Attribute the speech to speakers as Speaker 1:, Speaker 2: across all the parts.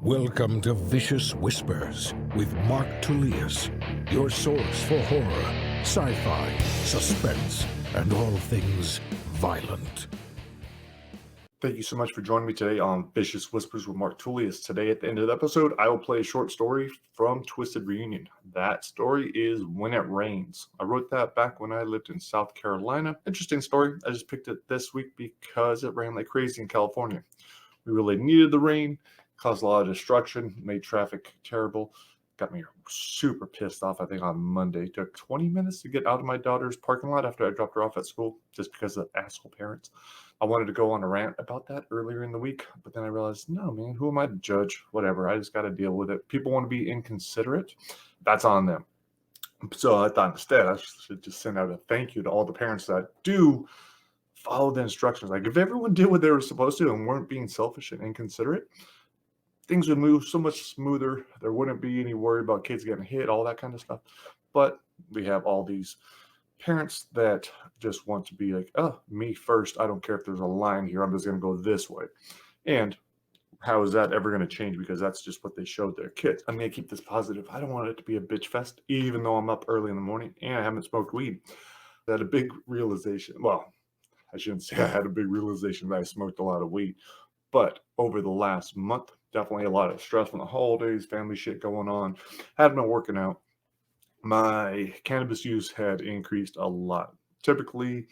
Speaker 1: Welcome to Vicious Whispers with Mark Tullius, your source for horror, sci-fi, suspense, and all things violent.
Speaker 2: Thank you so much for joining me today on Vicious Whispers with Mark Tullius. Today, at the end of the episode, I will play a short story from Twisted Reunion. That story is When It Rains. I wrote that back when I lived in South Carolina. Interesting story. I just picked it this week because it rained like crazy in California. We really needed the rain. Caused a lot of destruction, made traffic terrible, got me super pissed off. I think on Monday, it took 20 minutes to get out of my daughter's parking lot after I dropped her off at school, just because of asshole parents. I wanted to go on a rant about that earlier in the week, but then I realized, no, man, who am I to judge? Whatever, I just got to deal with it. People want to be inconsiderate, that's on them. So I thought instead I should just send out a thank you to all the parents that do follow the instructions. Like if everyone did what they were supposed to and weren't being selfish and inconsiderate, things would move so much smoother. There wouldn't be any worry about kids getting hit, all that kind of stuff. But we have all these parents that just want to be like, oh, me first. I don't care if there's a line here. I'm just going to go this way. And how is that ever going to change? Because that's just what they showed their kids. I'm going to keep this positive. I don't want it to be a bitch fest, even though I'm up early in the morning and I haven't smoked weed. I had a big realization. Well, I shouldn't say I had a big realization that I smoked a lot of weed. But over the last month, definitely a lot of stress from the holidays, family shit going on. Hadn't been working out. My cannabis use had increased a lot. Typically,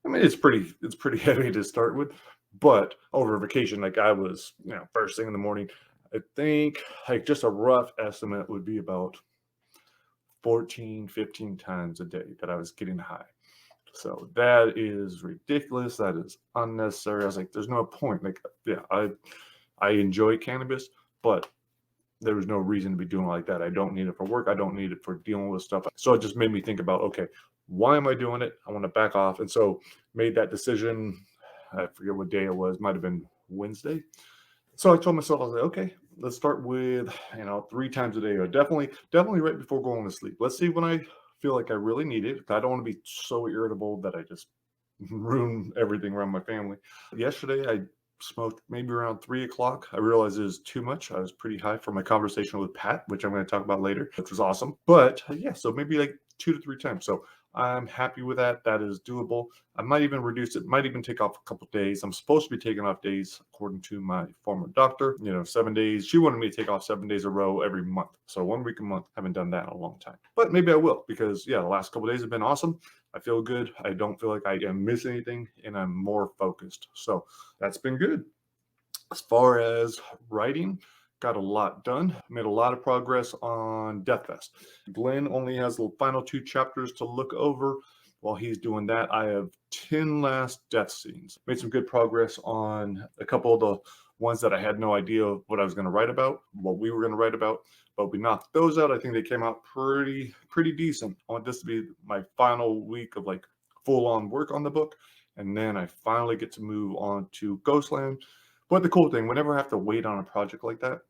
Speaker 2: I mean, it's pretty heavy to start with, but over vacation, like I was, first thing in the morning, I think like just a rough estimate would be about 14, 15 times a day that I was getting high. So that is ridiculous. That is unnecessary. I was like, there's no point. Like, yeah, I enjoy cannabis, but there was no reason to be doing it like that. I don't need it for work. I don't need it for dealing with stuff. So it just made me think about, okay, why am I doing it? I want to back off. And so made that decision. I forget what day it was. Might have been Wednesday. So I told myself, I was like, okay, let's start with, 3 times a day, or definitely right before going to sleep. Let's see when I feel like I really need it. I don't want to be so irritable that I just ruin everything around my family. Yesterday, I smoked maybe around 3 o'clock. I realized it was too much. I was pretty high for my conversation with Pat, which I'm going to talk about later, which was awesome. But yeah, so maybe like 2 to 3 times. So I'm happy with that. That is doable. I might even reduce it, might even take off a couple of days. I'm supposed to be taking off days according to my former doctor, 7 days. She wanted me to take off 7 days a row every month. So 1 week a month. Haven't done that in a long time. But maybe I will, because the last couple of days have been awesome. I feel good. I don't feel like I am missing anything, and I'm more focused. So that's been good. As far as writing, got a lot done. Made a lot of progress on Dethfest. Glenn only has the final 2 chapters to look over. While he's doing that, I have 10 last death scenes. Made some good progress on a couple of the ones that I had no idea what I was going to write about, what we were going to write about, but we knocked those out. I think they came out pretty decent. I want this to be my final week of like full-on work on the book, and then I finally get to move on to Ghostland. But the cool thing, whenever I have to wait on a project like that,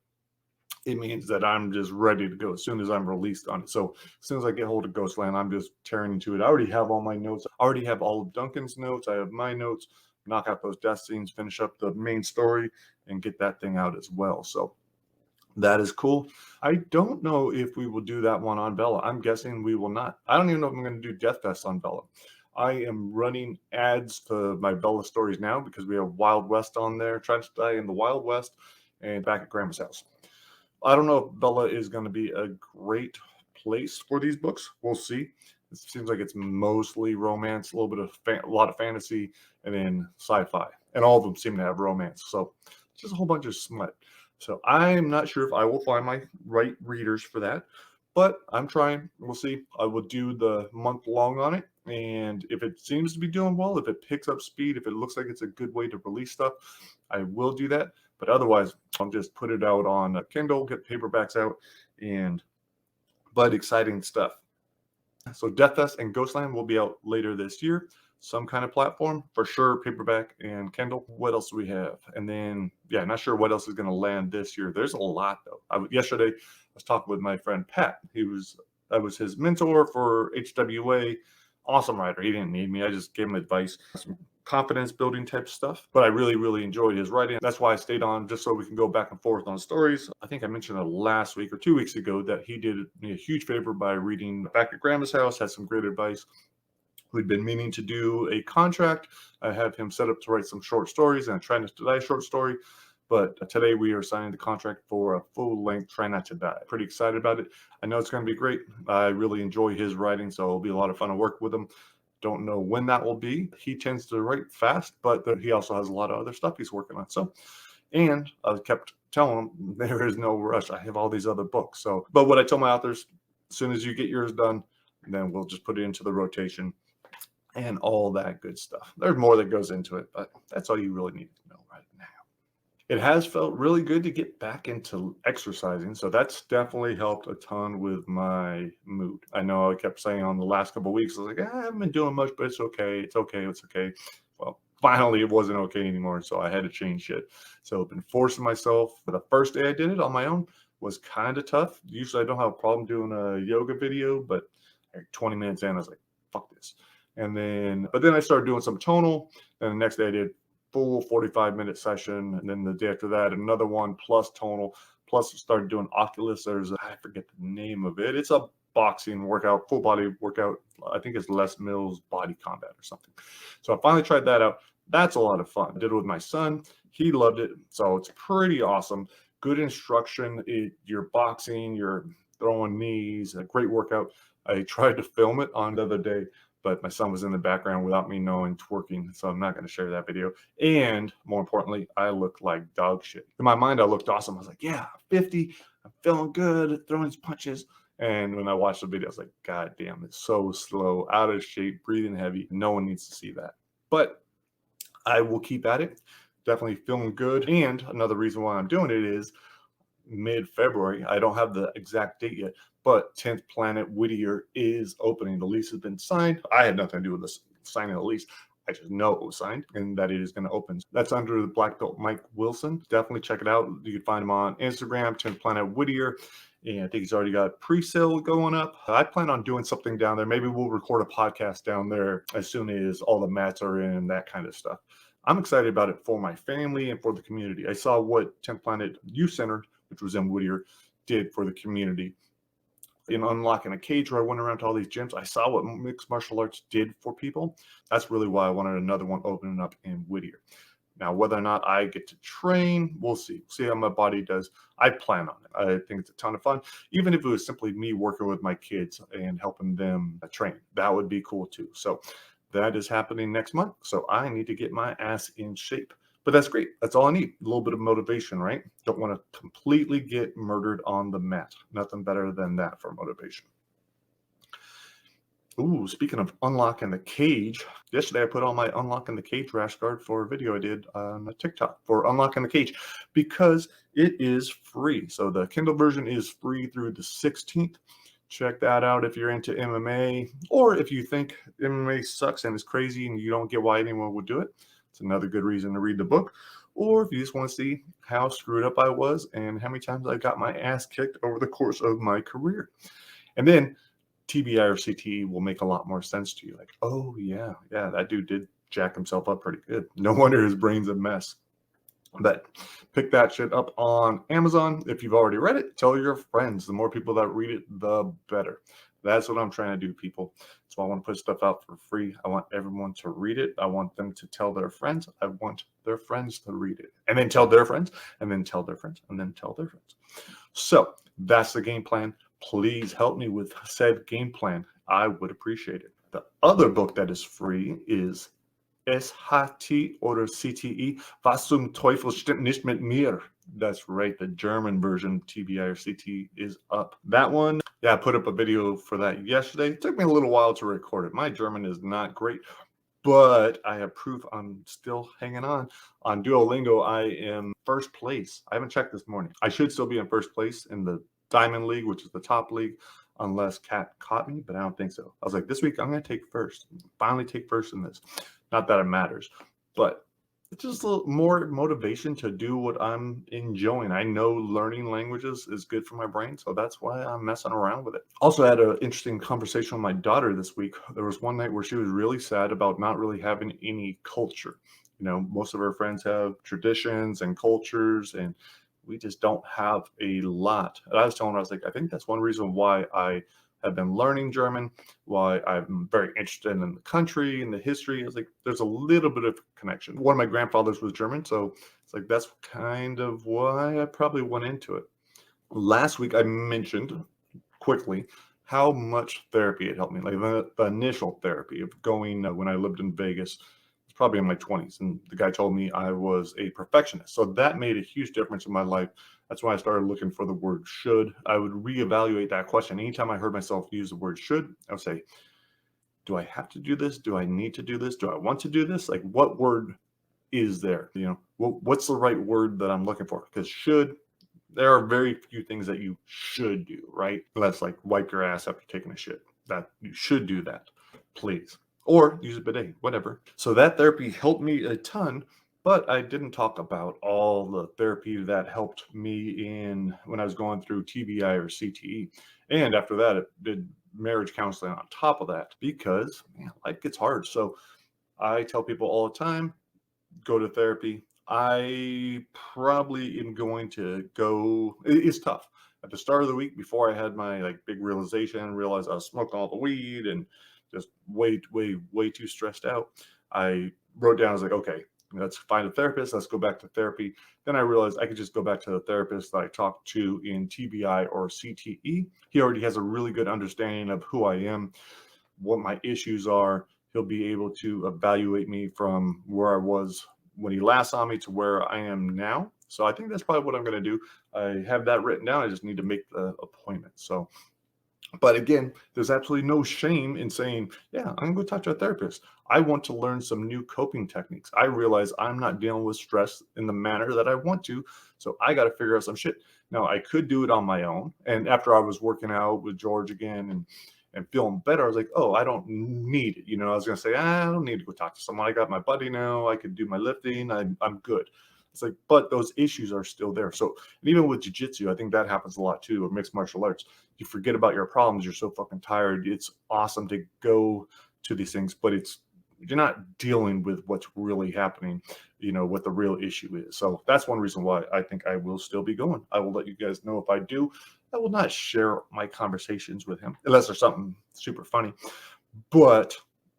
Speaker 2: it means that I'm just ready to go as soon as I'm released on it. So as soon as I get hold of Ghostland, I'm just tearing into it. I already have all my notes. I already have all of Duncan's notes. I have my notes. Knock out those death scenes, finish up the main story, and get that thing out as well. So that is cool. I don't know if we will do that one on Bella. I'm guessing we will not. I don't even know if I'm going to do Dethfest on Bella. I am running ads for my Bella stories now because we have Wild West on there, trying to stay in the Wild West, and back at Grandma's house. I don't know if Bella is going to be a great place for these books. We'll see. It seems like it's mostly romance, a little bit of a lot of fantasy, and then sci-fi. And all of them seem to have romance. So just a whole bunch of smut. So I'm not sure if I will find my right readers for that, but I'm trying. We'll see. I will do the month long on it. And if it seems to be doing well, if it picks up speed, if it looks like it's a good way to release stuff, I will do that. But otherwise, I'll just put it out on Kindle, get paperbacks out, but exciting stuff. So Dethfest and Ghostland will be out later this year. Some kind of platform, for sure, paperback and Kindle. What else do we have? And then, not sure what else is going to land this year. There's a lot, though. Yesterday, I was talking with my friend Pat. I was his mentor for HWA. Awesome writer. He didn't need me. I just gave him advice. Some confidence building type stuff, but I really, really enjoyed his writing. That's why I stayed on, just so we can go back and forth on stories. I think I mentioned it last week or 2 weeks ago that he did me a huge favor by reading back at Grandma's house, had some great advice. We'd been meaning to do a contract. I have him set up to write some short stories and Try Not to Die short story. But today we are signing the contract for a full-length Try Not to Die. Pretty excited about it. I know it's going to be great. I really enjoy his writing, so it'll be a lot of fun to work with him. Don't know when that will be. He tends to write fast, but he also has a lot of other stuff he's working on. So, and I kept telling him there is no rush. I have all these other books. So, but what I tell my authors, as soon as you get yours done, then we'll just put it into the rotation and all that good stuff. There's more that goes into it, but that's all you really need to know right now. It has felt really good to get back into exercising. So that's definitely helped a ton with my mood. I know I kept saying on the last couple of weeks, I was like, I haven't been doing much, but it's okay. It's okay. It's okay. Well, finally it wasn't okay anymore. So I had to change shit. So I've been forcing myself. For the first day I did it on my own was kind of tough. Usually I don't have a problem doing a yoga video, but like 20 minutes in, I was like, fuck this. And then, but then I started doing some tonal. And the next day I did full 45-minute session, and then the day after that another one plus tonal, plus started doing Oculus. I forget the name of it. It's a boxing workout, full body workout. I think it's Les Mills Body Combat or something. So I finally tried that out. That's a lot of fun. I did it with my son. He loved it. So it's pretty awesome. Good instruction. You're boxing, you're throwing knees, a great workout. I tried to film it on the other day, but my son was in the background without me knowing, twerking, so I'm not going to share that video. And more importantly, I looked like dog shit. In my mind, I looked awesome. I was like, yeah, 50, I'm feeling good, throwing these punches. And when I watched the video, I was like, God damn, it's so slow, out of shape, breathing heavy. No one needs to see that. But I will keep at it. Definitely feeling good. And another reason why I'm doing it is mid-February. I don't have the exact date yet, but 10th Planet Whittier is opening. The lease has been signed. I had nothing to do with this signing the lease. I just know it was signed and that it is going to open. That's under the Black Belt Mike Wilson. Definitely check it out. You can find him on Instagram, 10th Planet Whittier. And I think he's already got pre-sale going up. I plan on doing something down there. Maybe we'll record a podcast down there as soon as all the mats are in and that kind of stuff. I'm excited about it for my family and for the community. I saw what 10th Planet Youth Center, which was in Whittier, did for the community. In Unlocking a Cage, where I went around to all these gyms, I saw what mixed martial arts did for people. That's really why I wanted another one opening up in Whittier. Now, whether or not I get to train, we'll see. See how my body does. I plan on it. I think it's a ton of fun. Even if it was simply me working with my kids and helping them train, that would be cool too. So that is happening next month. So I need to get my ass in shape. But that's great. That's all I need. A little bit of motivation, right? Don't want to completely get murdered on the mat. Nothing better than that for motivation. Ooh, speaking of Unlocking the Cage, yesterday I put on my Unlocking the Cage rash guard for a video I did on TikTok for Unlocking the Cage because it is free. So the Kindle version is free through the 16th. Check that out if you're into MMA, or if you think MMA sucks and is crazy and you don't get why anyone would do it. It's another good reason to read the book. Or if you just want to see how screwed up I was and how many times I got my ass kicked over the course of my career. And then TBI or CTE will make a lot more sense to you. Like, oh, yeah, that dude did jack himself up pretty good. No wonder his brain's a mess. But pick that shit up on Amazon. If you've already read it, tell your friends. The more people that read it, the better. That's what I'm trying to do, people. So I want to put stuff out for free. I want everyone to read it. I want them to tell their friends. I want their friends to read it. And then tell their friends, and then tell their friends, and then tell their friends. So that's the game plan. Please help me with said game plan. I would appreciate it. The other book that is free is SHT oder CTE. Was zum Teufel stimmt nicht mit mir? That's right. The German version of TBI or CTE is up. That one, I put up a video for that yesterday. It took me a little while to record it. My German is not great, but I have proof I'm still hanging on. On Duolingo, I am first place. I haven't checked this morning. I should still be in first place in the Diamond League, which is the top league, unless Kat caught me, but I don't think so. I was like, this week I'm going to take first. Finally take first in this. Not that it matters, but It's just a little more motivation to do what I'm enjoying. I know learning languages is good for my brain, so that's why I'm messing around with it. Also, I had an interesting conversation with my daughter this week. There was one night where she was really sad about not really having any culture. Most of her friends have traditions and cultures, and we just don't have a lot. And I was telling her, I was like, I think that's one reason why I have been learning German, why I'm very interested in the country and the history. It's like there's a little bit of connection. One of my grandfathers was German, so it's like that's kind of why I probably went into it. Last week I mentioned quickly how much therapy it helped me, like the initial therapy of going when I lived in Vegas. It's probably in my 20s, and the guy told me I was a perfectionist. So that made a huge difference in my life. That's when I started looking for the word should. I would reevaluate that question. Anytime I heard myself use the word should, I would say, do I have to do this? Do I need to do this? Do I want to do this? Like, what word is there? What's the right word that I'm looking for? Because should, there are very few things that you should do, right? That's like wipe your ass after taking a shit. That you should do that, please. Or use a bidet, whatever. So that therapy helped me a ton, but I didn't talk about all the therapy that helped me in when I was going through TBI or CTE. And after that, it did marriage counseling on top of that because life gets hard. So I tell people all the time, go to therapy. I probably am going to go. It's tough. At the start of the week, before I had my like big realization, realized I was smoking all the weed and just way too stressed out. I wrote down, I was like, okay, let's find a therapist. Let's go back to therapy. Then I realized I could just go back to the therapist that I talked to in TBI or CTE. He already has a really good understanding of who I am, what my issues are. He'll be able to evaluate me from where I was when he last saw me to where I am now. So I think that's probably what I'm going to do. I have that written down. I just need to make the appointment. So, but again, there's absolutely no shame in saying, yeah, I'm going to go talk to a therapist. I want to learn some new coping techniques. I realize I'm not dealing with stress in the manner that I want to. So I got to figure out some shit. Now, I could do it on my own. And after I was working out with George again and feeling better, I was like, oh, I don't need it. I was going to say, I don't need to go talk to someone. I got my buddy now. I could do my lifting. I'm good. It's like, but those issues are still there. So, and even with jiu-jitsu, I think that happens a lot too, or mixed martial arts. You forget about your problems. You're so fucking tired. It's awesome to go to these things, but you're not dealing with what's really happening, what the real issue is. So that's one reason why I think I will still be going. I will let you guys know if I do. I will not share my conversations with him unless there's something super funny, but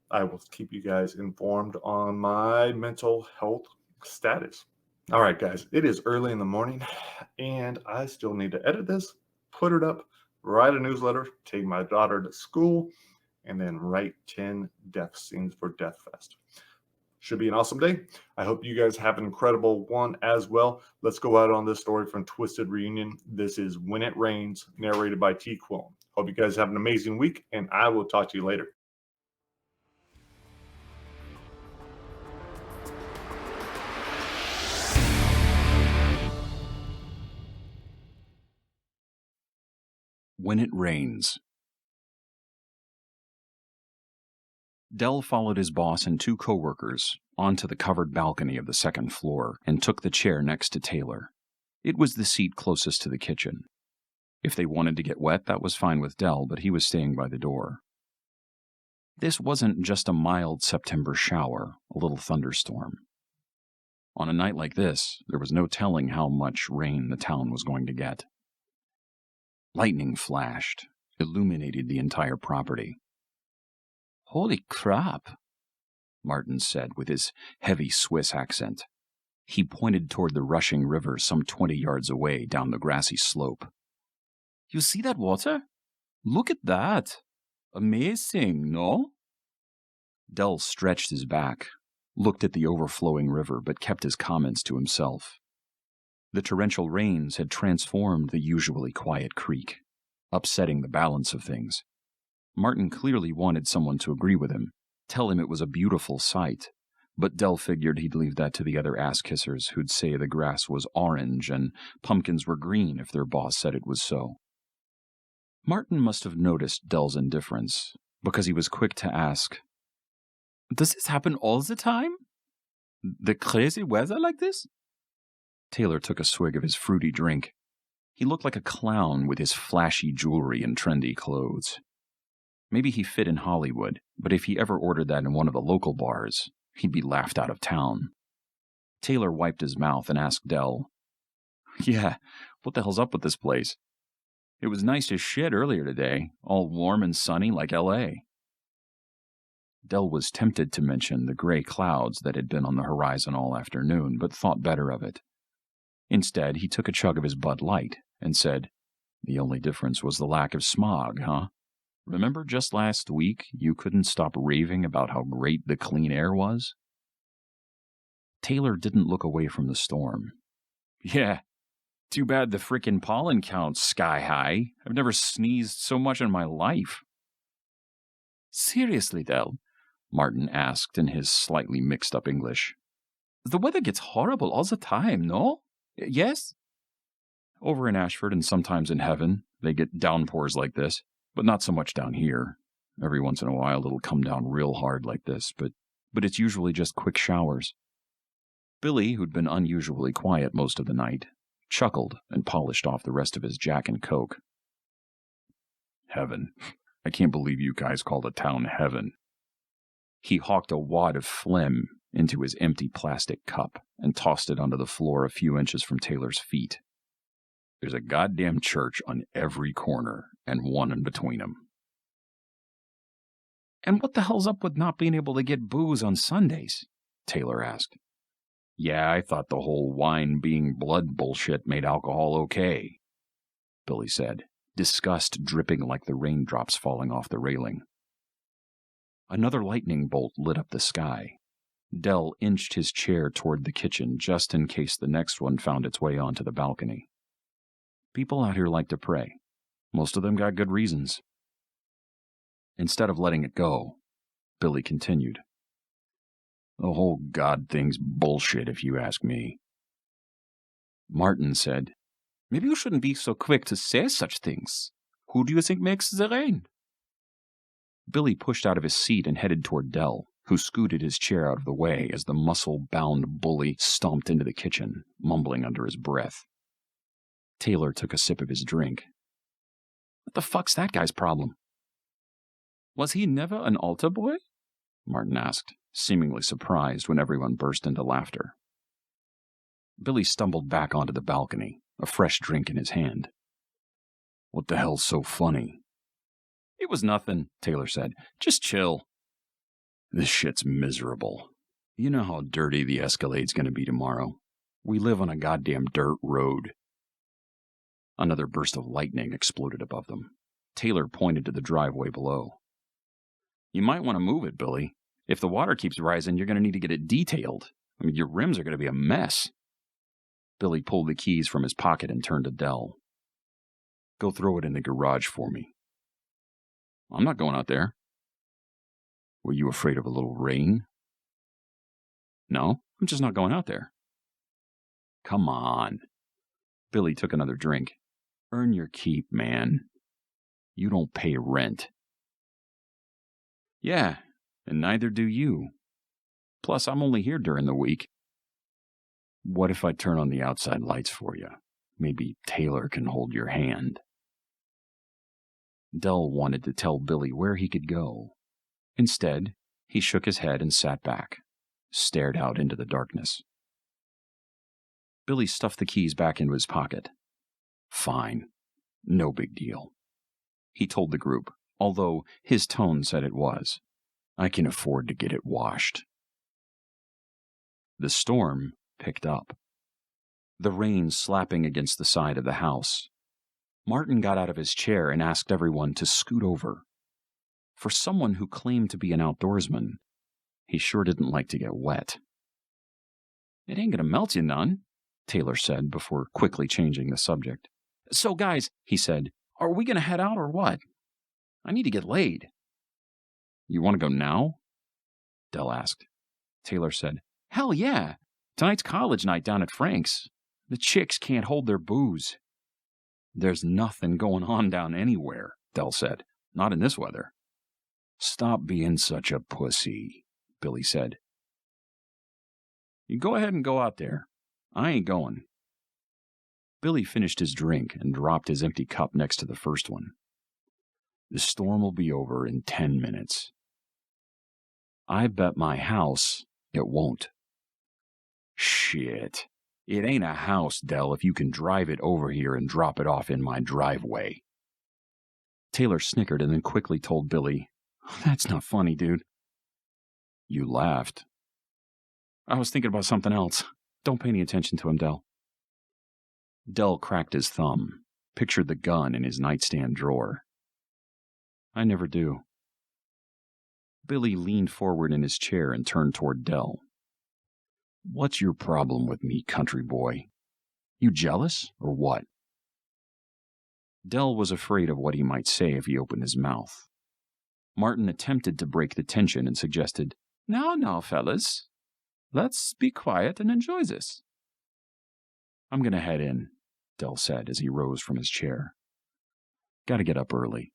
Speaker 2: I will keep you guys informed on my mental health status. All right, guys, it is early in the morning and I still need to edit this, put it up, write a newsletter, take my daughter to school, and then write 10 death scenes for Dethfest. Should be an awesome day. I hope you guys have an incredible one as well. Let's go out on this story from Twisted Reunion. This is When It Rains, narrated by Tee Quillin. Hope you guys have an amazing week, and I will talk to you later.
Speaker 3: When It Rains. Dell followed his boss and two coworkers onto the covered balcony of the second floor and took the chair next to Taylor. It was the seat closest to the kitchen. If they wanted to get wet, that was fine with Dell, but he was staying by the door. This wasn't just a mild September shower, a little thunderstorm. On a night like this, there was no telling how much rain the town was going to get. Lightning flashed, illuminated the entire property. "Holy crap," Martin said with his heavy Swiss accent. He pointed toward the rushing river some 20 yards away down the grassy slope. "You see that water? Look at that. Amazing, no?" Dell stretched his back, looked at the overflowing river, but kept his comments to himself. The torrential rains had transformed the usually quiet creek, upsetting the balance of things. Martin clearly wanted someone to agree with him, tell him it was a beautiful sight, but Dell figured he'd leave that to the other ass-kissers who'd say the grass was orange and pumpkins were green if their boss said it was so. Martin must have noticed Dell's indifference, because he was quick to ask, "Does this happen all the time?" The crazy weather like this? Taylor took a swig of his fruity drink. He looked like a clown with his flashy jewelry and trendy clothes. Maybe he fit in Hollywood, but if he ever ordered that in one of the local bars, he'd be laughed out of town. Taylor wiped his mouth and asked Dell, "Yeah, what the hell's up with this place? It was nice as shit earlier today, all warm and sunny like L.A. Dell was tempted to mention the gray clouds that had been on the horizon all afternoon, but thought better of it. Instead, he took a chug of his Bud Light and said, "The only difference was the lack of smog, huh? Remember just last week you couldn't stop raving about how great the clean air was?" Taylor didn't look away from the storm. "Yeah, too bad the frickin' pollen count's sky high. I've never sneezed so much in my life." "Seriously, Dell?" Martin asked in his slightly mixed-up English. "The weather gets horrible all the time, no? Yes?" "Over in Ashford and sometimes in Heaven, they get downpours like this, but not so much down here. Every once in a while it'll come down real hard like this, but it's usually just quick showers." Billy, who'd been unusually quiet most of the night, chuckled and polished off the rest of his Jack and Coke. "Heaven. I can't believe you guys call the town Heaven." He hawked a wad of phlegm into his empty plastic cup and tossed it onto the floor a few inches from Taylor's feet. "There's a goddamn church on every corner and one in between them." "And what the hell's up with not being able to get booze on Sundays?" Taylor asked. "Yeah, I thought the whole wine being blood bullshit made alcohol okay," Billy said, disgust dripping like the raindrops falling off the railing. Another lightning bolt lit up the sky. Dell inched his chair toward the kitchen just in case the next one found its way onto the balcony. "People out here like to pray. Most of them got good reasons." Instead of letting it go, Billy continued. "The whole God thing's bullshit, if you ask me." Martin said, "Maybe you shouldn't be so quick to say such things. Who do you think makes the rain?" Billy pushed out of his seat and headed toward Dell, who scooted his chair out of the way as the muscle-bound bully stomped into the kitchen, mumbling under his breath. Taylor took a sip of his drink. "What the fuck's that guy's problem?" "Was he never an altar boy?" Martin asked, seemingly surprised when everyone burst into laughter. Billy stumbled back onto the balcony, a fresh drink in his hand. "What the hell's so funny?" "It was nothing," Taylor said. "Just chill." "This shit's miserable. You know how dirty the Escalade's gonna be tomorrow. We live on a goddamn dirt road." Another burst of lightning exploded above them. Taylor pointed to the driveway below. "You might want to move it, Billy. If the water keeps rising, you're going to need to get it detailed. I mean, your rims are going to be a mess." Billy pulled the keys from his pocket and turned to Dell. "Go throw it in the garage for me." "I'm not going out there." "Were you afraid of a little rain?" "No, I'm just not going out there." "Come on." Billy took another drink. "Earn your keep, man. You don't pay rent." "Yeah, and neither do you. Plus, I'm only here during the week." "What if I turn on the outside lights for you? Maybe Taylor can hold your hand." Dell wanted to tell Billy where he could go. Instead, he shook his head and sat back, stared out into the darkness. Billy stuffed the keys back into his pocket. "Fine. No big deal," he told the group, although his tone said it was. "I can afford to get it washed." The storm picked up, the rain slapping against the side of the house. Martin got out of his chair and asked everyone to scoot over. For someone who claimed to be an outdoorsman, he sure didn't like to get wet. "It ain't gonna melt you none," Taylor said before quickly changing the subject. "So, guys," he said, "are we gonna head out or what? I need to get laid." "You want to go now?" Dell asked. Taylor said, "Hell yeah! Tonight's college night down at Frank's. The chicks can't hold their booze." "There's nothing going on down anywhere," Dell said. "Not in this weather." "Stop being such a pussy," Billy said. You go ahead and go out there. I ain't going. Billy finished his drink and dropped his empty cup next to the first one. The storm will be over in 10 minutes. I bet my house it won't. Shit. It ain't a house, Dell, if you can drive it over here and drop it off in my driveway. Taylor snickered and then quickly told Billy, That's not funny, dude. You laughed. I was thinking about something else. Don't pay any attention to him, Dell. Dell cracked his thumb, pictured the gun in his nightstand drawer. I never do. Billy leaned forward in his chair and turned toward Dell. What's your problem with me, country boy? You jealous, or what? Dell was afraid of what he might say if he opened his mouth. Martin attempted to break the tension and suggested, Now, fellas. Let's be quiet and enjoy this. I'm going to head in, Dell said as he rose from his chair. Gotta get up early.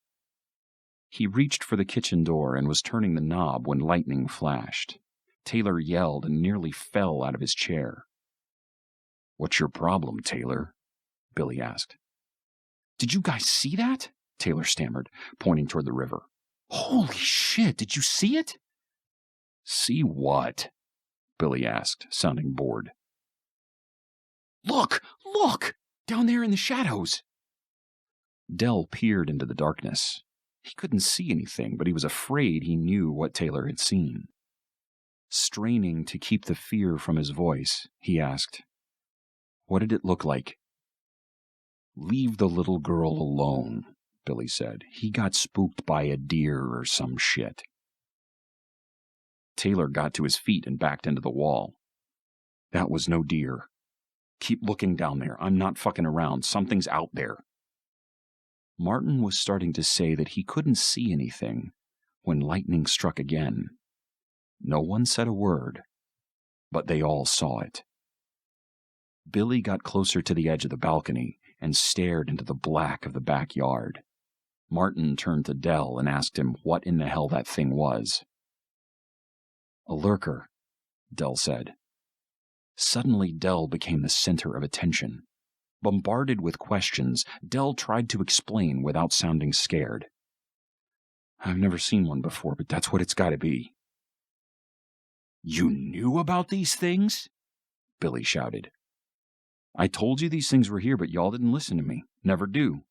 Speaker 3: He reached for the kitchen door and was turning the knob when lightning flashed. Taylor yelled and nearly fell out of his chair. What's your problem, Taylor? Billy asked. Did you guys see that? Taylor stammered, pointing toward the river. Holy shit, did you see it? See what? Billy asked, sounding bored. Look! Down there in the shadows! Dell peered into the darkness. He couldn't see anything, but he was afraid he knew what Taylor had seen. Straining to keep the fear from his voice, he asked, What did it look like? Leave the little girl alone, Billy said. He got spooked by a deer or some shit. Taylor got to his feet and backed into the wall. That was no deer. Keep looking down there. I'm not fucking around. Something's out there. Martin was starting to say that he couldn't see anything when lightning struck again. No one said a word, but they all saw it. Billy got closer to the edge of the balcony and stared into the black of the backyard. Martin turned to Dell and asked him what in the hell that thing was. A lurker, Dell said. Suddenly, Dell became the center of attention. Bombarded with questions, Dell tried to explain without sounding scared. I've never seen one before, but that's what it's got to be. You knew about these things? Billy shouted. I told you these things were here, but y'all didn't listen to me. Never do.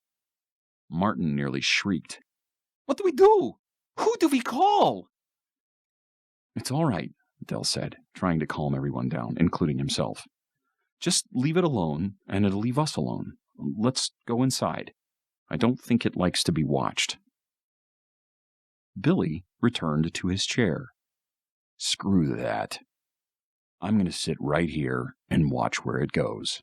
Speaker 3: Martin nearly shrieked. What do we do? Who do we call? It's all right, Dell said, trying to calm everyone down, including himself. Just leave it alone, and it'll leave us alone. Let's go inside. I don't think it likes to be watched. Billy returned to his chair. Screw that. I'm going to sit right here and watch where it goes.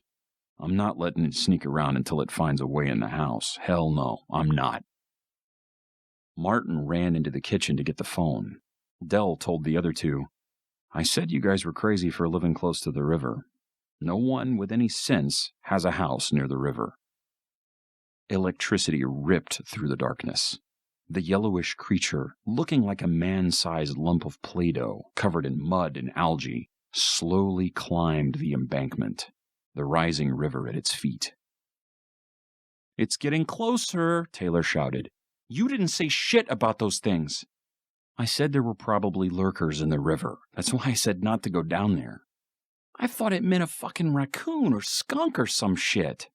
Speaker 3: I'm not letting it sneak around until it finds a way in the house. Hell no, I'm not. Martin ran into the kitchen to get the phone. Dell told the other two, I said you guys were crazy for living close to the river. No one with any sense has a house near the river. Electricity ripped through the darkness. The yellowish creature, looking like a man-sized lump of Play-Doh covered in mud and algae, slowly climbed the embankment, the rising river at its feet. It's getting closer, Taylor shouted. You didn't say shit about those things. I said there were probably lurkers in the river. That's why I said not to go down there. I thought it meant a fucking raccoon or skunk or some shit.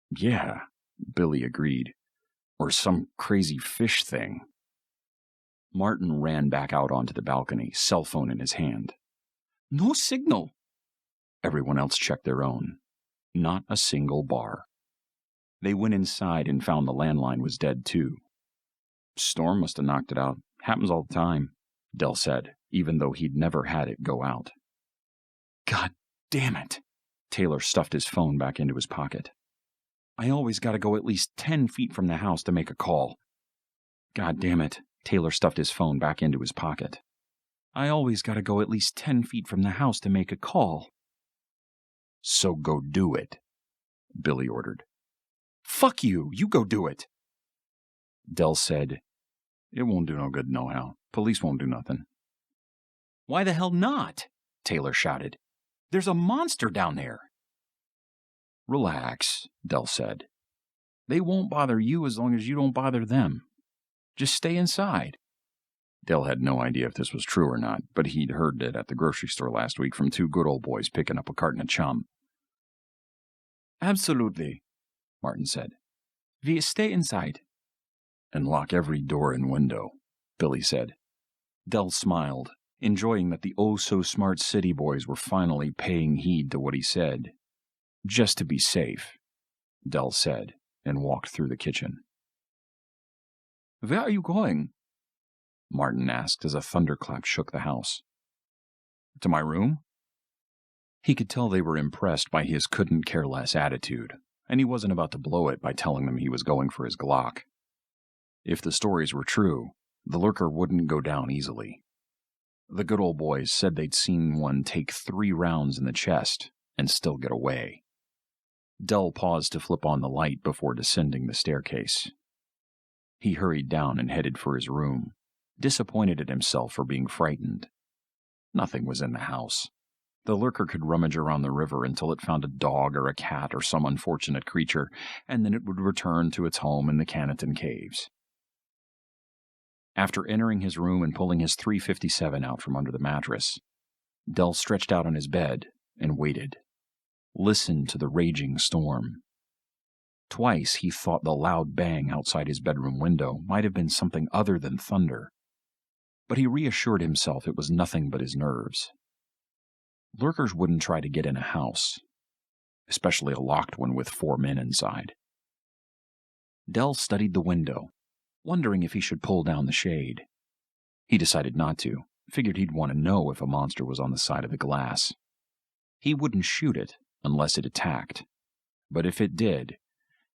Speaker 3: Yeah, Billy agreed. Or some crazy fish thing. Martin ran back out onto the balcony, cell phone in his hand. No signal. Everyone else checked their own. Not a single bar. They went inside and found the landline was dead too. Storm must have knocked it out. Happens all the time, Dell said, even though he'd never had it go out. God damn it. Taylor stuffed his phone back into his pocket. I always got to go at least 10 feet from the house to make a call. God damn it. Taylor stuffed his phone back into his pocket. I always got to go at least 10 feet from the house to make a call. So go do it, Billy ordered. Fuck you. You go do it. Dell said, It won't do no good nohow. Police won't do nothing. Why the hell not? Taylor shouted. There's a monster down there. Relax, Del said. They won't bother you as long as you don't bother them. Just stay inside. Del had no idea if this was true or not, but he'd heard it at the grocery store last week from two good old boys picking up a carton of chum. Absolutely, Martin said. We stay inside. And lock every door and window, Billy said. Del smiled, enjoying that the oh-so-smart city boys were finally paying heed to what he said. Just to be safe, Del said, and walked through the kitchen. Where are you going? Martin asked as a thunderclap shook the house. To my room? He could tell they were impressed by his couldn't-care-less attitude, and he wasn't about to blow it by telling them he was going for his Glock. If the stories were true, the lurker wouldn't go down easily. The good old boys said they'd seen one take 3 rounds in the chest and still get away. Del paused to flip on the light before descending the staircase. He hurried down and headed for his room, disappointed at himself for being frightened. Nothing was in the house. The lurker could rummage around the river until it found a dog or a cat or some unfortunate creature, and then it would return to its home in the Canton Caves. After entering his room and pulling his .357 out from under the mattress, Del stretched out on his bed and waited. Listened to the raging storm. Twice he thought the loud bang outside his bedroom window might have been something other than thunder, but he reassured himself it was nothing but his nerves. Lurkers wouldn't try to get in a house, especially a locked one with 4 men inside. Del studied the window, wondering if he should pull down the shade. He decided not to, figured he'd want to know if a monster was on the side of the glass. He wouldn't shoot it unless it attacked, but if it did,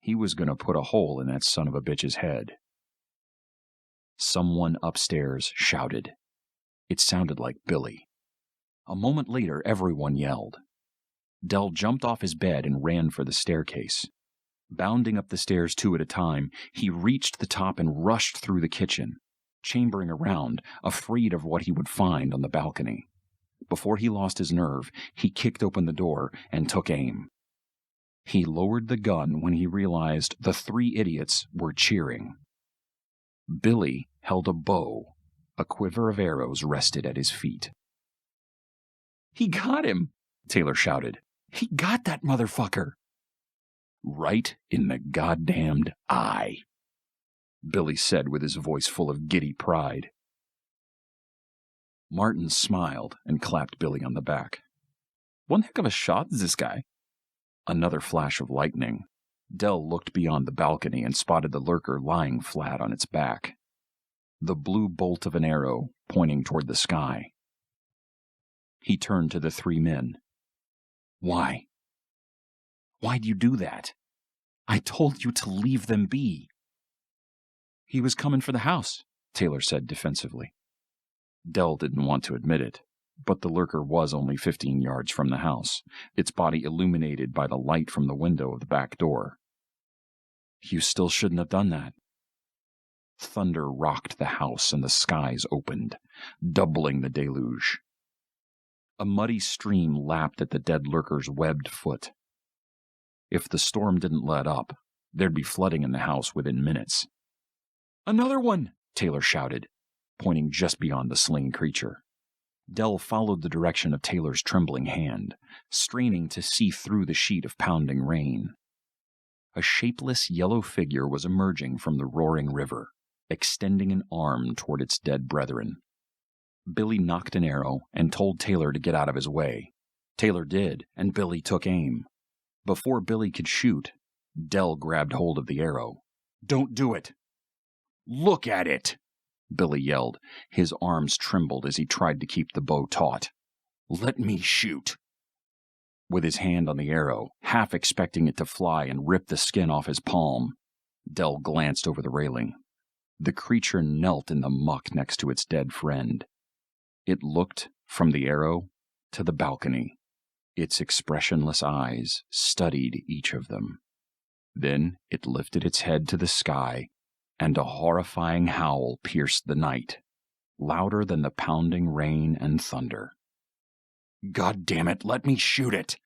Speaker 3: he was going to put a hole in that son of a bitch's head. Someone upstairs shouted. It sounded like Billy. A moment later, everyone yelled. Del jumped off his bed and ran for the staircase. Bounding up the stairs 2 at a time, he reached the top and rushed through the kitchen, chambering around, afraid of what he would find on the balcony. Before he lost his nerve, he kicked open the door and took aim. He lowered the gun when he realized the 3 idiots were cheering. Billy held a bow. A quiver of arrows rested at his feet. He got him, Taylor shouted. He got that motherfucker. Right in the goddamned eye, Billy said with his voice full of giddy pride. Martin smiled and clapped Billy on the back. One heck of a shot is this guy. Another flash of lightning. Del looked beyond the balcony and spotted the lurker lying flat on its back. The blue bolt of an arrow pointing toward the sky. He turned to the 3 men. Why? Why'd you do that? I told you to leave them be. He was coming for the house, Taylor said defensively. Del didn't want to admit it, but the lurker was only 15 yards from the house, its body illuminated by the light from the window of the back door. You still shouldn't have done that. Thunder rocked the house and the skies opened, doubling the deluge. A muddy stream lapped at the dead lurker's webbed foot. If the storm didn't let up, there'd be flooding in the house within minutes. Another one, Taylor shouted, pointing just beyond the slain creature. Del followed the direction of Taylor's trembling hand, straining to see through the sheet of pounding rain. A shapeless yellow figure was emerging from the roaring river, extending an arm toward its dead brethren. Billy knocked an arrow and told Taylor to get out of his way. Taylor did, and Billy took aim. Before Billy could shoot, Del grabbed hold of the arrow. Don't do it! Look at it! Billy yelled. His arms trembled as he tried to keep the bow taut. Let me shoot! With his hand on the arrow, half expecting it to fly and rip the skin off his palm, Del glanced over the railing. The creature knelt in the muck next to its dead friend. It looked from the arrow to the balcony. Its expressionless eyes studied each of them. Then it lifted its head to the sky, and a horrifying howl pierced the night, louder than the pounding rain and thunder. God damn it, let me shoot it,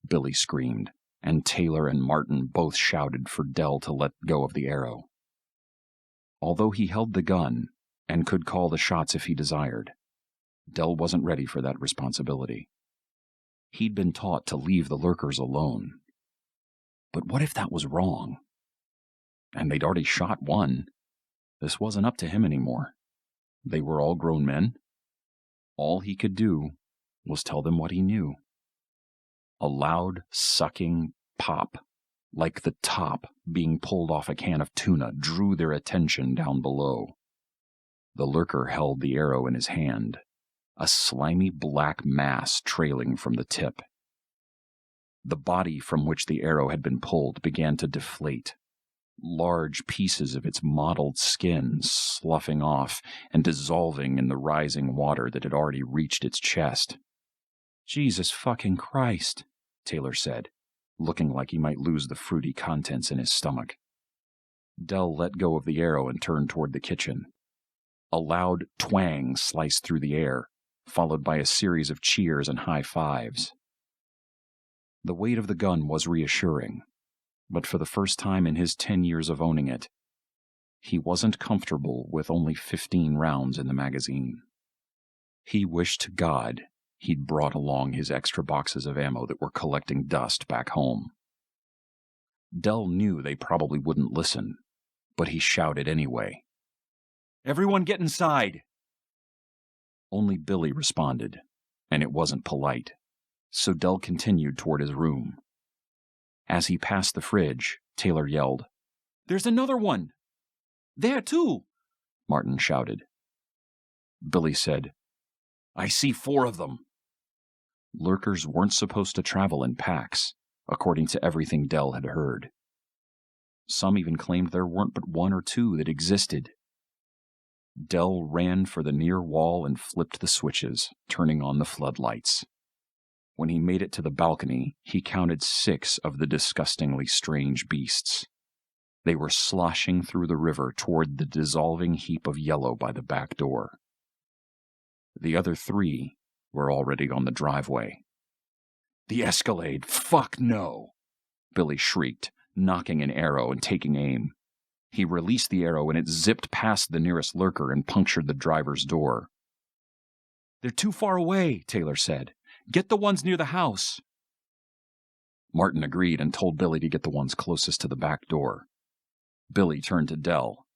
Speaker 3: Billy screamed, and Taylor and Martin both shouted for Dell to let go of the arrow. Although he held the gun and could call the shots if he desired, Dell wasn't ready for that responsibility. He'd been taught to leave the lurkers alone. But what if that was wrong? And they'd already shot one. This wasn't up to him anymore. They were all grown men. All he could do was tell them what he knew. A loud, sucking pop, like the top being pulled off a can of tuna, drew their attention down below. The lurker held the arrow in his hand, a slimy black mass trailing from the tip. The body from which the arrow had been pulled began to deflate, large pieces of its mottled skin sloughing off and dissolving in the rising water that had already reached its chest. Jesus fucking Christ, Taylor said, looking like he might lose the fruity contents in his stomach. Dell let go of the arrow and turned toward the kitchen. A loud twang sliced through the air, followed by a series of cheers and high fives. The weight of the gun was reassuring, but for the first time in his 10 years of owning it, he wasn't comfortable with only 15 rounds in the magazine. He wished to God he'd brought along his extra boxes of ammo that were collecting dust back home. Dell knew they probably wouldn't listen, but he shouted anyway. "Everyone get inside!" Only Billy responded, and it wasn't polite, so Dell continued toward his room. As he passed the fridge, Taylor yelled, "There's another one!" "There, too!" Martin shouted. Billy said, "I see 4 of them." Lurkers weren't supposed to travel in packs, according to everything Dell had heard. Some even claimed there weren't but 1 or 2 that existed. Dell ran for the near wall and flipped the switches, turning on the floodlights. When he made it to the balcony, he counted 6 of the disgustingly strange beasts. They were sloshing through the river toward the dissolving heap of yellow by the back door. The other 3 were already on the driveway. "The Escalade! Fuck no!" Billy shrieked, knocking an arrow and taking aim. He released the arrow and it zipped past the nearest lurker and punctured the driver's door. "They're too far away," Taylor said. "Get the ones near the house." Martin agreed and told Billy to get the ones closest to the back door. Billy turned to Dell.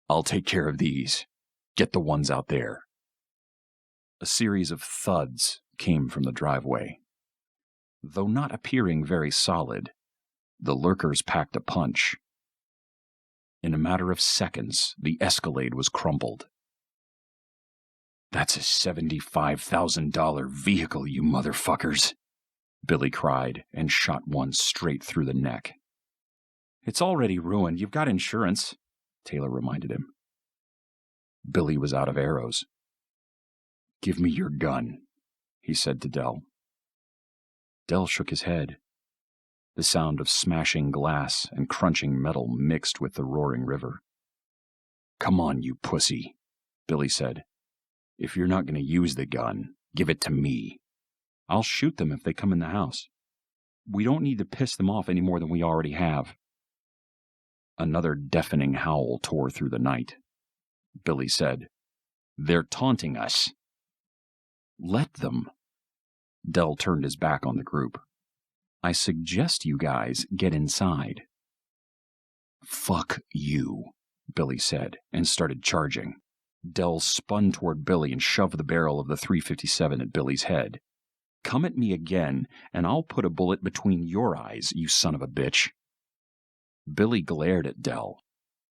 Speaker 3: "I'll take care of these. Get the ones out there." A series of thuds came from the driveway. Though not appearing very solid, the lurkers packed a punch. In a matter of seconds, the Escalade was crumpled. "That's a $75,000 vehicle, you motherfuckers," Billy cried and shot one straight through the neck. "It's already ruined. You've got insurance," Taylor reminded him. Billy was out of arrows. "Give me your gun," he said to Dell. Dell shook his head. The sound of smashing glass and crunching metal mixed with the roaring river. "Come on, you pussy," Billy said. "If you're not going to use the gun, give it to me. I'll shoot them if they come in the house. We don't need to piss them off any more than we already have." Another deafening howl tore through the night. Billy said, "They're taunting us." "Let them." Dell turned his back on the group. "I suggest you guys get inside." "Fuck you," Billy said, and started charging. Dell spun toward Billy and shoved the barrel of the .357 at Billy's head. "Come at me again, and I'll put a bullet between your eyes, you son of a bitch." Billy glared at Dell,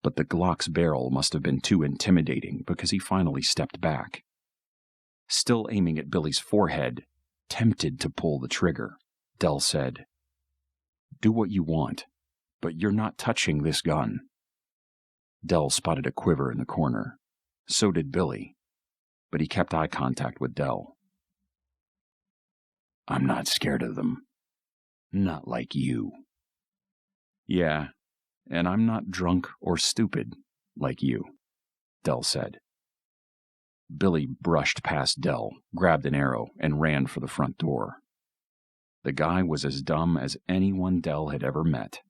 Speaker 3: but the Glock's barrel must have been too intimidating because he finally stepped back. Still aiming at Billy's forehead, tempted to pull the trigger, Dell said, "Do what you want, but you're not touching this gun." Dell spotted a quiver in the corner. So did Billy, but he kept eye contact with Dell. "I'm not scared of them. Not like you." "Yeah, and I'm not drunk or stupid like you," Dell said. Billy brushed past Dell, grabbed an arrow, and ran for the front door. The guy was as dumb as anyone Dell had ever met.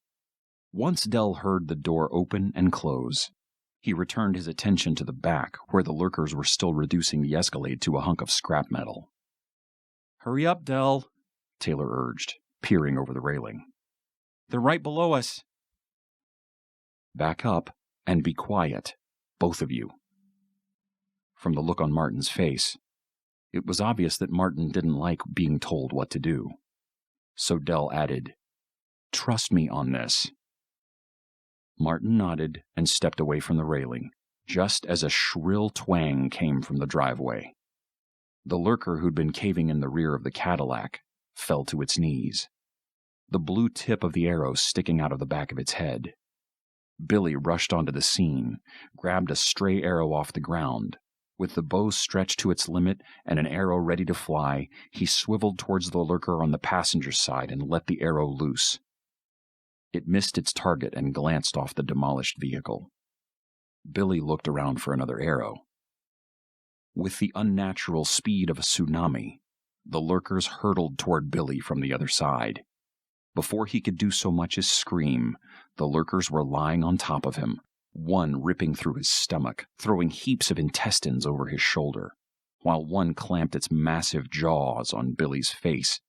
Speaker 3: Once Dell heard the door open and close, he returned his attention to the back, where the lurkers were still reducing the Escalade to a hunk of scrap metal. "Hurry up, Dell," Taylor urged, peering over the railing. "They're right below us." "Back up and be quiet, both of you." From the look on Martin's face, it was obvious that Martin didn't like being told what to do. So Dell added, "Trust me on this." Martin nodded and stepped away from the railing, just as a shrill twang came from the driveway. The lurker who'd been caving in the rear of the Cadillac fell to its knees, the blue tip of the arrow sticking out of the back of its head. Billy rushed onto the scene, grabbed a stray arrow off the ground. With the bow stretched to its limit and an arrow ready to fly, he swiveled towards the lurker on the passenger side and let the arrow loose. It missed its target and glanced off the demolished vehicle. Billy looked around for another arrow. With the unnatural speed of a tsunami, the lurkers hurtled toward Billy from the other side. Before he could do so much as scream, the lurkers were lying on top of him, one ripping through his stomach, throwing heaps of intestines over his shoulder, while one clamped its massive jaws on Billy's face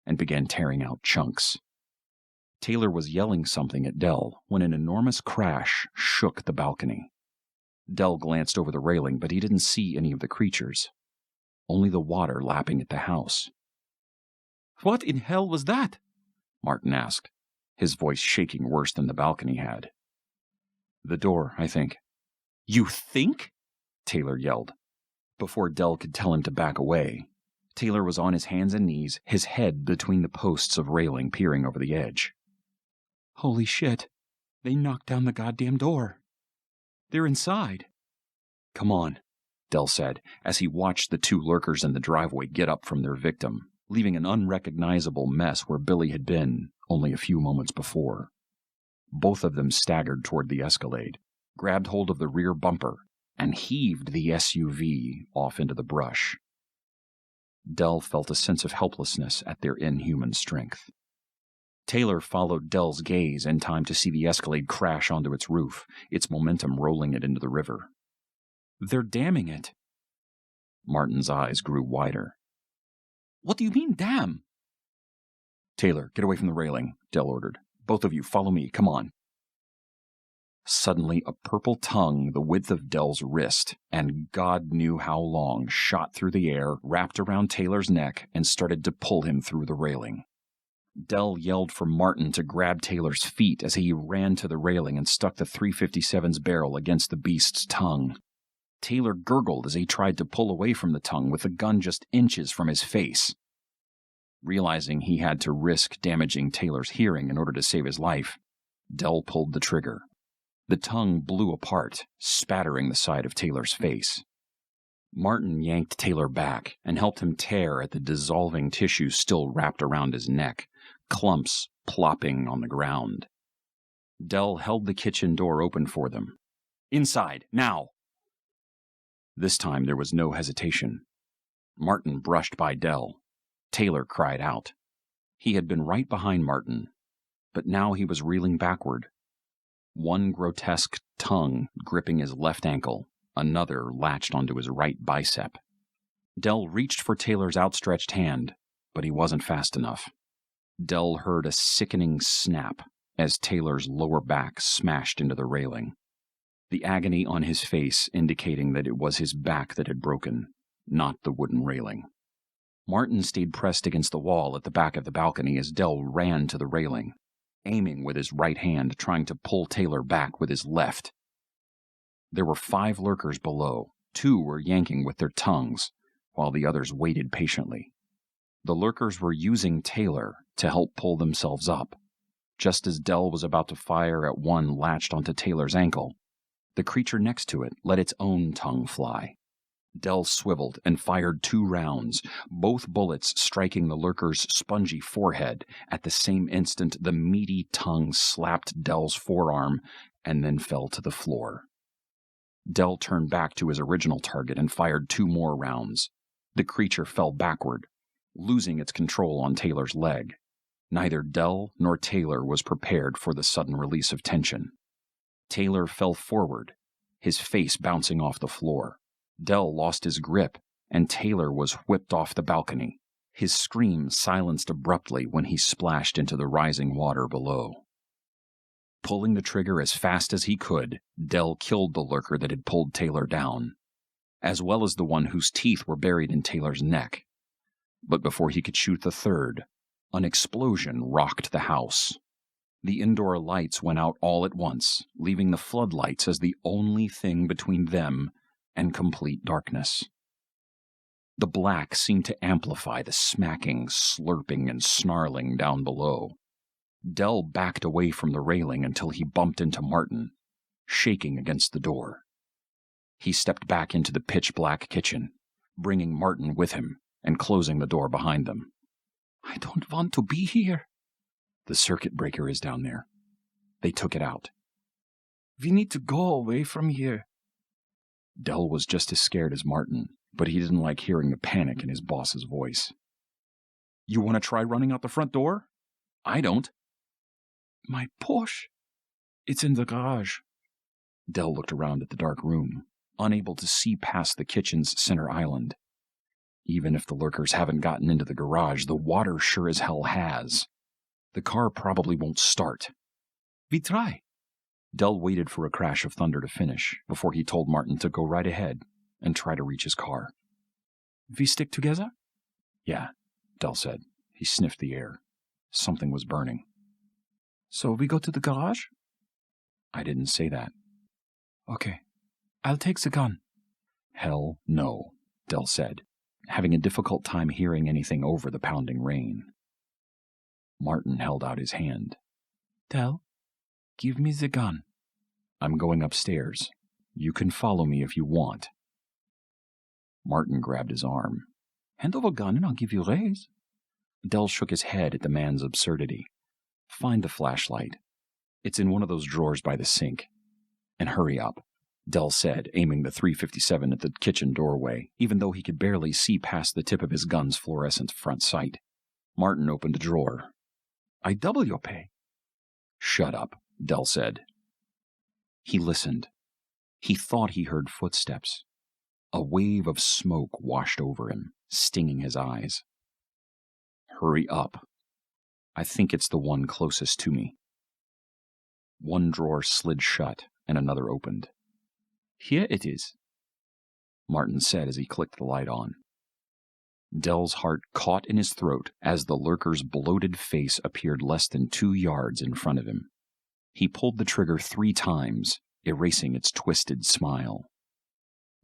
Speaker 3: and began tearing out chunks. Taylor was yelling something at Dell when an enormous crash shook the balcony. Dell glanced over the railing, but he didn't see any of the creatures, only the water lapping at the house. "What in hell was that?" Martin asked, his voice shaking worse than the balcony had. "The door, I think." "You think?" Taylor yelled. Before Dell could tell him to back away, Taylor was on his hands and knees, his head between the posts of railing peering over the edge. "Holy shit, they knocked down the goddamn door. They're inside." "Come on," Dell said, as he watched the two lurkers in the driveway get up from their victim, leaving an unrecognizable mess where Billy had been only a few moments before. Both of them staggered toward the Escalade, grabbed hold of the rear bumper, and heaved the SUV off into the brush. Dell felt a sense of helplessness at their inhuman strength. Taylor followed Dell's gaze in time to see the Escalade crash onto its roof, its momentum rolling it into the river. "They're damming it." Martin's eyes grew wider. "What do you mean, damn?" "Taylor, get away from the railing," Dell ordered. "Both of you, follow me, come on." Suddenly, a purple tongue the width of Dell's wrist, and God knew how long, shot through the air, wrapped around Taylor's neck, and started to pull him through the railing. Dell yelled for Martin to grab Taylor's feet as he ran to the railing and stuck the .357's barrel against the beast's tongue. Taylor gurgled as he tried to pull away from the tongue with the gun just inches from his face. Realizing he had to risk damaging Taylor's hearing in order to save his life, Dell pulled the trigger. The tongue blew apart, spattering the side of Taylor's face. Martin yanked Taylor back and helped him tear at the dissolving tissue still wrapped around his neck, clumps plopping on the ground. Dell held the kitchen door open for them. "Inside, now!" This time there was no hesitation. Martin brushed by Dell. Taylor cried out. He had been right behind Martin, but now he was reeling backward. One grotesque tongue gripping his left ankle, another latched onto his right bicep. Dell reached for Taylor's outstretched hand, but he wasn't fast enough. Dell heard a sickening snap as Taylor's lower back smashed into the railing, the agony on his face indicating that it was his back that had broken, not the wooden railing. Martin stayed pressed against the wall at the back of the balcony as Dell ran to the railing, aiming with his right hand, trying to pull Taylor back with his left. There were 5 lurkers below. 2 were yanking with their tongues, while the others waited patiently. The lurkers were using Taylor to help pull themselves up. Just as Dell was about to fire at one latched onto Taylor's ankle, the creature next to it let its own tongue fly. Dell swiveled and fired 2 rounds, both bullets striking the lurker's spongy forehead. At the same instant, the meaty tongue slapped Dell's forearm and then fell to the floor. Dell turned back to his original target and fired 2 more rounds. The creature fell backward, losing its control on Taylor's leg. Neither Dell nor Taylor was prepared for the sudden release of tension. Taylor fell forward, his face bouncing off the floor. Dell lost his grip, and Taylor was whipped off the balcony, his scream silenced abruptly when he splashed into the rising water below. Pulling the trigger as fast as he could, Dell killed the lurker that had pulled Taylor down, as well as the one whose teeth were buried in Taylor's neck. But before he could shoot the third, an explosion rocked the house. The indoor lights went out all at once, leaving the floodlights as the only thing between them and complete darkness. The black seemed to amplify the smacking, slurping, and snarling down below. Dell backed away from the railing until he bumped into Martin, shaking against the door. He stepped back into the pitch-black kitchen, bringing Martin with him and closing the door behind them. "I don't want to be here." "The circuit breaker is down there." They took it out. "We need to go away from here." Dell was just as scared as Martin, but he didn't like hearing the panic in his boss's voice. "You want to try running out the front door?" "I don't." "My Porsche. It's in the garage." Dell looked around at the dark room, unable to see past the kitchen's center island. Even if the lurkers haven't gotten into the garage, the water sure as hell has. The car probably won't start. "We try." Dell waited for a crash of thunder to finish before he told Martin to go right ahead and try to reach his car. "We stick together?" "Yeah," Dell said. He sniffed the air. Something was burning. "So we go to the garage?" "I didn't say that." "Okay. I'll take the gun." "Hell no," Dell said, having a difficult time hearing anything over the pounding rain. Martin held out his hand. "Dell, give me the gun." "I'm going upstairs. You can follow me if you want." Martin grabbed his arm. "Hand over gun and I'll give you a raise." Dell shook his head at the man's absurdity. "Find the flashlight. It's in one of those drawers by the sink. And hurry up," Dell said, aiming the .357 at the kitchen doorway, even though he could barely see past the tip of his gun's fluorescent front sight. Martin opened a drawer. "I double your pay." "Shut up," Dell said. He listened. He thought he heard footsteps. A wave of smoke washed over him, stinging his eyes. "Hurry up. I think it's the one closest to me." One drawer slid shut and another opened. "Here it is," Martin said as he clicked the light on. Dell's heart caught in his throat as the lurker's bloated face appeared less than 2 yards in front of him. He pulled the trigger 3 times, erasing its twisted smile.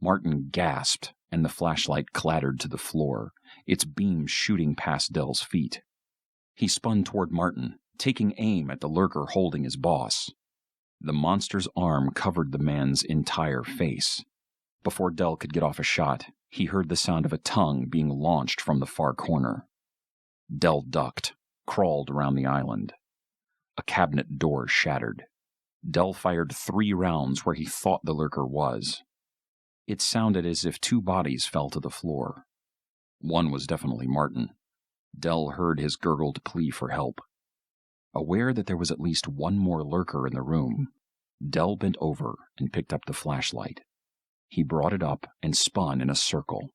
Speaker 3: Martin gasped, and the flashlight clattered to the floor, its beam shooting past Dell's feet. He spun toward Martin, taking aim at the lurker holding his boss. The monster's arm covered the man's entire face. Before Dell could get off a shot, he heard the sound of a tongue being launched from the far corner. Dell ducked, crawled around the island. A cabinet door shattered. Dell fired 3 rounds where he thought the lurker was. It sounded as if 2 bodies fell to the floor. One was definitely Martin. Dell heard his gurgled plea for help. Aware that there was at least one more lurker in the room, Dell bent over and picked up the flashlight. He brought it up and spun in a circle.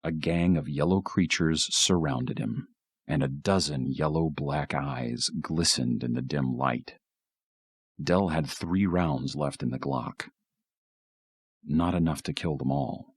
Speaker 3: A gang of yellow creatures surrounded him, and a dozen yellow-black eyes glistened in the dim light. Dell had 3 rounds left in the Glock. Not enough to kill them all.